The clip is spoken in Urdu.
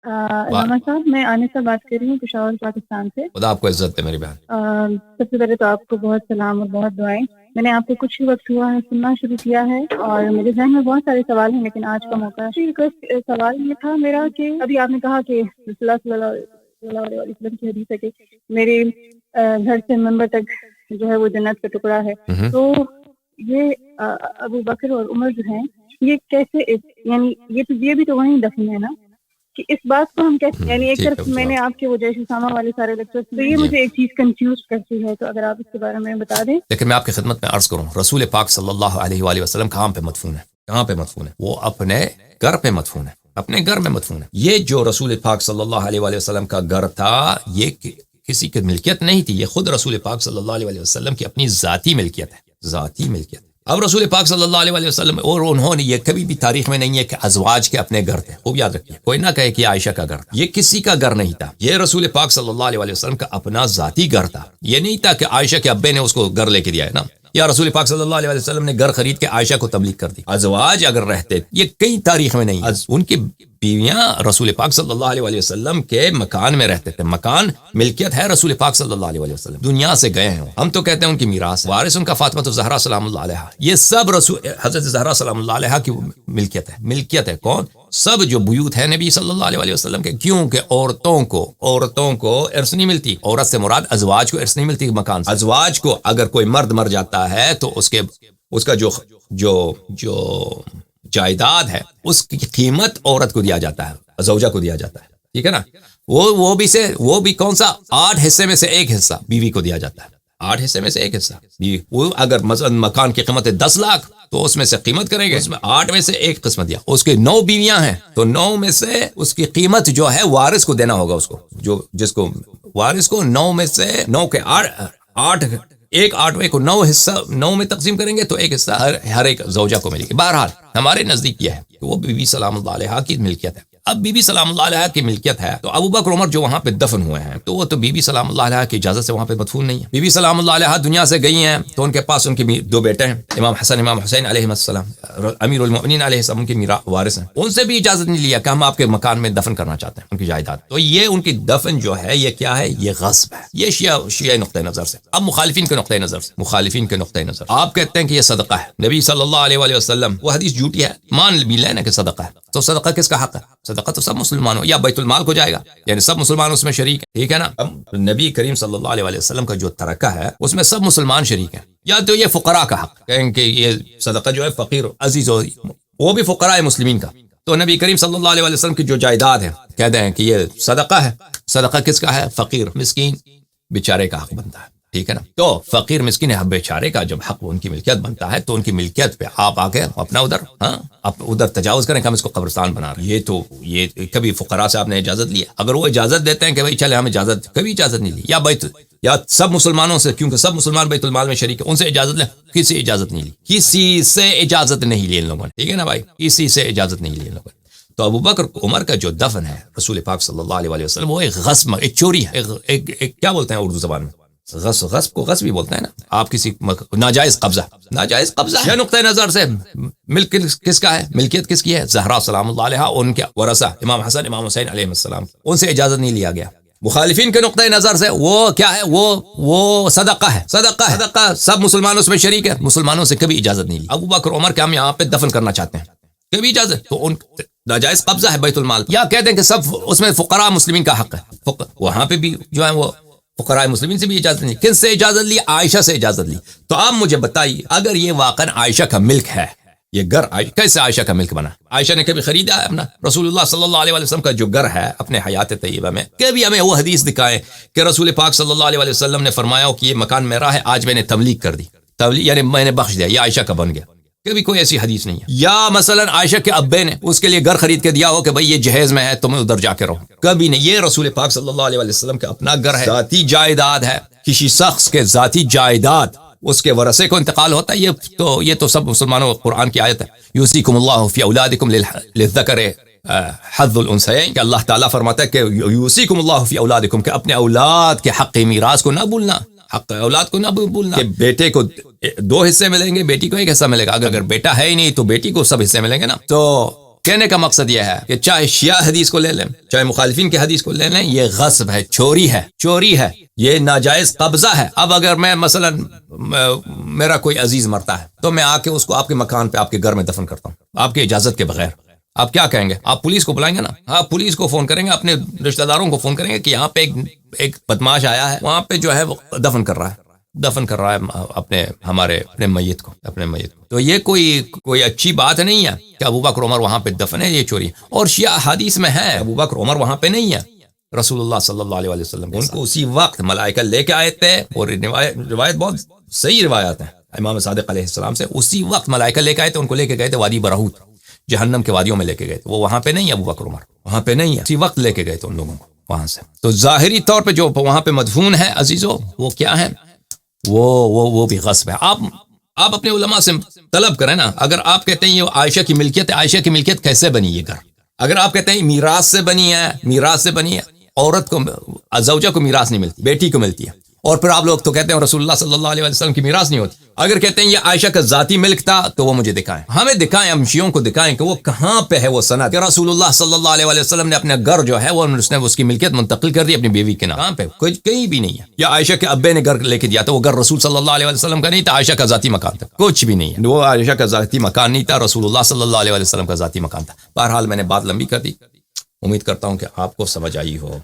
علامہ صاحب، میں عانسہ بات کر رہی ہوں پشاور پاکستان سے۔ خدا آپ کو عزت دے میری بہن۔ سب سے پہلے تو آپ کو بہت سلام اور بہت دعائیں۔ میں نے آپ کو کچھ ہی وقت ہوا ہے سننا شروع کیا ہے اور میرے ذہن میں بہت سارے سوال ہیں، لیکن آج کا موقع ہے۔ سوال یہ تھا میرا کہ ابھی آپ نے کہا کہ رسول اللہ صلی اللہ علیہ وسلم کی حدیث ہے کہ میرے گھر سے منبر تک جو ہے وہ جنت کا ٹکڑا ہے، تو یہ ابو بکر اور عمر جو ہیں یہ کیسے، یعنی یہ بھی تو وہیں دفن ہے نا، کہ اس بات کو ہم کیسے، یعنی ایک طرف میں نے آپ کے وہ جیش اسامہ والے سارے لیکچر، تو یہ مجھے ایک چیز کنفیوز کرتی ہے، تو اگر آپ اس کے بارے میں بتا دیں۔ لیکن میں آپ کی خدمت میں عرض کروں، رسول پاک صلی اللہ علیہ وآلہ وسلم کہاں پہ مدفون ہے؟ کہاں پہ مدفون ہے؟ وہ اپنے گھر پہ مدفون ہے، اپنے گھر میں مدفون ہے۔ یہ جو رسول پاک صلی اللہ علیہ وآلہ وسلم کا گھر تھا، یہ کسی کی ملکیت نہیں تھی، یہ خود رسول پاک صلی اللہ علیہ وآلہ وسلم کی اپنی ذاتی ملکیت ہے، ذاتی ملکیت۔ اب رسول پاک صلی اللہ علیہ وآلہ وسلم اور انہوں نے، یہ کبھی بھی تاریخ میں نہیں ہے کہ ازواج کے اپنے گھر تھے، خوب یاد رکھیے، کوئی نہ کہے کہ عائشہ کا گھر تھا، یہ کسی کا گھر نہیں تھا، یہ رسول پاک صلی اللہ علیہ وآلہ وسلم کا اپنا ذاتی گھر تھا۔ یہ نہیں تھا کہ عائشہ کے ابے نے اس کو گھر لے کے دیا ہے نا، یا رسول پاک صلی اللہ علیہ وسلم نے گھر خرید کے عائشہ کو تبلیغ کر دی۔ ازواج اگر رہتے، یہ کئی تاریخ میں نہیں، ان کی بیویاں رسول پاک صلی اللہ علیہ وسلم کے مکان میں رہتے تھے، مکان ملکیت ہے رسول پاک صلی اللہ علیہ وسلم، دنیا سے گئے ہیں، ہم تو کہتے ہیں ان کی میراث، وارث ان کا فاطمہ الزہرا سلام اللہ علیہا، یہ سب رسول حضرت زہرا سلام اللہ علیہا کی ملکیت ہے۔ ملکیت ہے کون؟ سب جو بیوت ہے نبی صلی اللہ علیہ وسلم کے، کیونکہ عورتوں کو ارث نہیں ملتی، عورت سے مراد ازواج کو ارث نہیں ملتی مکان سے۔ ازواج کو اگر کوئی مرد مر جاتا ہے تو اس کا جو جائیداد ہے، اس کی قیمت عورت کو دیا جاتا ہے، زوجہ کو دیا جاتا ہے، ٹھیک ہے نا؟ وہ بھی کون سا؟ 8 حصے میں سے 1 حصہ بیوی کو دیا جاتا ہے، 8 حصے میں سے 1 حصہ بیوی۔ وہ اگر مثلا مکان کی قیمت ہے 10 لاکھ تو اس میں سے قیمت کریں گے، اس میں 8 میں سے 1 قسمت دیا۔ اس کے 9 بیویاں ہیں تو 9 میں سے اس کی قیمت جو ہے وارث کو دینا ہوگا، اس کو جس کو وارث کو 9 میں سے 9 کے 8 ایک 8ویں کو 9 حصہ 9 میں تقسیم کریں گے تو 1 حصہ ہر ایک زوجہ کو ملے گی۔ بہرحال ہمارے نزدیک یہ ہے کہ وہ بی بی سلام اللہ علیہا کی ملکیت ہے۔ اب بی بی سلام اللہ علیہا کی ملکیت ہے تو ابو بکر عمر جو وہاں پہ دفن ہوئے ہیں تو وہ تو بی بی سلام اللہ علیہا کی اجازت سے وہاں پہ مدفون نہیں ہے۔ بی بی سلام اللہ علیہا دنیا سے گئی ہیں تو ان کے پاس ان کی 2 بیٹے ہیں، امام حسن امام حسین علیہ السلام، امیر المؤمنین علیہ السلام کی وارث ہیں، ان سے بھی اجازت نہیں لیا کہ ہم آپ کے مکان میں دفن کرنا چاہتے ہیں ان کی جائیداد۔ تو یہ ان کی دفن جو ہے یہ کیا ہے؟ یہ غصب ہے، یہ شیعہ نقطۂ نظر سے۔ اب مخالفین کے نقطۂ نظر آپ کہتے ہیں کہ یہ صدقہ ہے، نبی صلی اللہ علیہ وآلہ وسلم، وہ حدیث جھوٹی ہے، مان بھی لینا کہ صدقہ ہے، تو صدقہ کس کا حق ہے؟ صدقہ تو سب مسلمانوں یا بیت المال کو جائے گا، یعنی سب مسلمان اس میں شریک ہیں، ٹھیک ہے نا؟ نبی کریم صلی اللہ علیہ وآلہ وسلم کا جو ترکہ ہے اس میں سب مسلمان شریک ہیں، یا تو یہ فقراء کا حق، کہیں کہ یہ صدقہ جو ہے فقیر عزیز ہو، وہ بھی فقراء مسلمین کا، تو نبی کریم صلی اللہ علیہ وآلہ وسلم کی جو جائیداد ہے کہہ دیں کہ یہ صدقہ ہے، صدقہ کس کا ہے؟ فقیر مسکین بیچارے کا حق بنتا ہے، ٹھیک ہے نا؟ تو فقیر مسکین بیچارے کا جب حق ان کی ملکیت بنتا ہے تو ان کی ملکیت پہ آپ آگے اپنا ادھر تجاوز کریں کہ ہم اس کو قبرستان بنا رہے ہیں، یہ کبھی فقراء سے آپ نے اجازت لیا؟ اگر وہ اجازت دیتے ہیں کہ بھائی چلے، ہم کبھی اجازت نہیں لی، یا سب مسلمانوں سے، کیونکہ سب مسلمان بیت المال میں شریک ہے، ان سے اجازت لیں، کسی اجازت نہیں لی، کسی سے اجازت نہیں لی ان لوگوں نے، ٹھیک ہے نا بھائی؟ کسی سے اجازت نہیں لی ان لوگوں نے۔ تو ابو بکر عمر کا جو دفن ہے رسول پاک صلی اللہ علیہ وسلم، وہ ایک غصب، ایک چوری ہے، ایک کیا بولتے ہیں اردو زبان میں؟ غصب کو غصب ہی بولتے ہیں نا، آپ کسی ناجائز قبضہ یا نقطۂ نظر سے ملک کس کا ہے؟ ملکیت کس کی ہے؟ زہرا سلام اللہ علیہا، ان کے ورثہ امام حسن امام حسین علیہ السلام، ان سے اجازت نہیں لیا گیا۔ مخالفین کے نقطۂ نظر سے وہ کیا ہے؟ وہ صدقہ ہے، صدقہ سب مسلمان اس میں شریک ہے، مسلمانوں سے کبھی اجازت نہیں لی۔ ابو بکر عمر کے ہم یہاں پہ دفن کرنا چاہتے ہیں، کبھی اجازت؟ تو ان ناجائز قبضہ ہے بیت المال، یا کہتے ہیں کہ سب اس میں فقراء مسلمین کا حق ہے، وہاں پہ بھی جو ہے وہ فقراء مسلمین سے بھی اجازت نہیں۔ کن سے اجازت لی؟ عائشہ سے اجازت لی۔ تو آپ مجھے بتائیے، اگر یہ واقعا عائشہ کا ملک ہے، یہ گھر کیسے عائشہ کا ملک بنا؟ عائشہ نے کبھی خریدا ہے اپنا؟ رسول اللہ صلی اللہ علیہ وسلم کا جو گھر ہے اپنے حیات طیبہ میں، کبھی ہمیں وہ حدیث دکھائے کہ رسول پاک صلی اللہ علیہ وسلم نے فرمایا ہو کہ یہ مکان میرا ہے، آج میں نے تملیغ کر دی، یعنی میں نے بخش دیا، یہ عائشہ کا بن گیا، کبھی کوئی ایسی حدیث نہیں ہے۔ یا مثلا عائشہ کے ابے نے اس کے لیے گھر خرید کے دیا ہو کہ بھائی یہ جہیز میں ہے، تم ادھر جا کے رہو، کبھی نہیں۔ یہ رسول پاک صلی اللہ علیہ وسلم کا اپنا گھر ہے، ذاتی جائیداد ہے، کسی شخص کے ذاتی جائیداد اس کے ورثے کو انتقال ہوتا ہے، یہ تو سب مسلمانوں قرآن کی آیت ہے، یوصیکم اللہ فی اولادکم للذکر حظ الانثیین، کہ اللہ تعالیٰ فرماتا ہے کہ یوصیکم اللہ فی اولادکم، کہ اپنے اولاد کے حق میراث کو نہ بھولنا، حق اولاد کو نہ بھولنا، کہ بیٹے کو 2 حصے ملیں گے، بیٹی کو 1 حصہ ملے گا، اگر بیٹا ہے ہی نہیں تو بیٹی کو سب حصے ملیں گے نا۔ تو کہنے کا مقصد یہ ہے کہ چاہے شیعہ حدیث کو لے لیں چاہے مخالفین کے حدیث کو لے لیں، یہ غصب ہے، چوری ہے، یہ ناجائز قبضہ ہے۔ اب اگر میں مثلا میرا کوئی عزیز مرتا ہے تو میں آ کے اس کو آپ کے مکان پہ آپ کے گھر میں دفن کرتا ہوں آپ کی اجازت کے بغیر، آپ کیا کہیں گے؟ آپ پولیس کو بلائیں گے نا؟ آپ پولیس کو فون کریں گے، اپنے رشتہ داروں کو فون کریں گے کہ یہاں پہ ایک بدماش آیا ہے، وہاں پہ جو ہے وہ دفن کر رہا ہے اپنے میت کو۔ تو یہ کوئی اچھی بات نہیں ہے کہ ابو بکر عمر وہاں پہ دفن ہے، یہ چوری ہے۔ اور شیعہ حدیث میں ہے ابو بکر عمر وہاں پہ نہیں ہے، رسول اللہ صلی اللہ علیہ وسلم ان کو اسی وقت ملائکہ لے کے آئے تھے، اور روایت بہت صحیح روایات ہیں امام صادق علیہ السلام سے، اسی وقت ملائکہ لے کے آئے تھے، ان کو لے کے گئے تھے وادی برہوت، جہنم کے وادیوں میں لے کے گئے تھے، وہ وہاں پہ نہیں ہے ابو بکر عمر، وہاں پہ نہیں ہے، اسی وقت لے کے گئے تھے ان لوگوں کو وہاں سے۔ تو ظاہری طور پہ جو وہاں پہ مدفون ہے عزیزو، وہ کیا ہے؟ وہ بھی غصب ہے۔ آپ اپنے علماء سے طلب کریں نا، اگر آپ کہتے ہیں یہ عائشہ کی ملکیت ہے، عائشہ کی ملکیت کیسے بنی یہ گھر؟ اگر آپ کہتے ہیں میراث سے بنی ہے، عورت کو، زوجہ کو میراث نہیں ملتی، بیٹی کو ملتی ہے، اور پھر آپ لوگ تو کہتے ہیں رسول اللہ صلی اللہ علیہ وسلم کی میراث نہیں ہوتی۔ اگر کہتے ہیں یہ عائشہ کا ذاتی ملک تھا تو وہ مجھے دکھائیں، ہمیں دکھائیں، ہم شیعوں کو دکھائیں کہ وہ کہاں پہ ہے وہ سند کہ رسول اللہ صلی اللہ علیہ وسلم نے اپنا گھر جو ہے وہ اس نے اس کی ملکیت منتقل کر دی اپنی بیوی کے نام، کہاں پہ؟ کہیں بھی نہیں ہے۔ یا عائشہ کے ابے نے گھر لے کے دیا تو وہ گھر رسول صلی اللہ علیہ وسلم کا نہیں تھا، عائشہ کا ذاتی مکان تھا، کچھ بھی نہیں ہے، وہ عائشہ کا ذاتی مکان نہیں تھا، رسول اللہ صلی اللہ علیہ وسلم کا ذاتی مکان تھا۔ بہرحال میں نے بات لمبی کر دی، امید کرتا ہوں کہ آپ کو سمجھ آئی ہو۔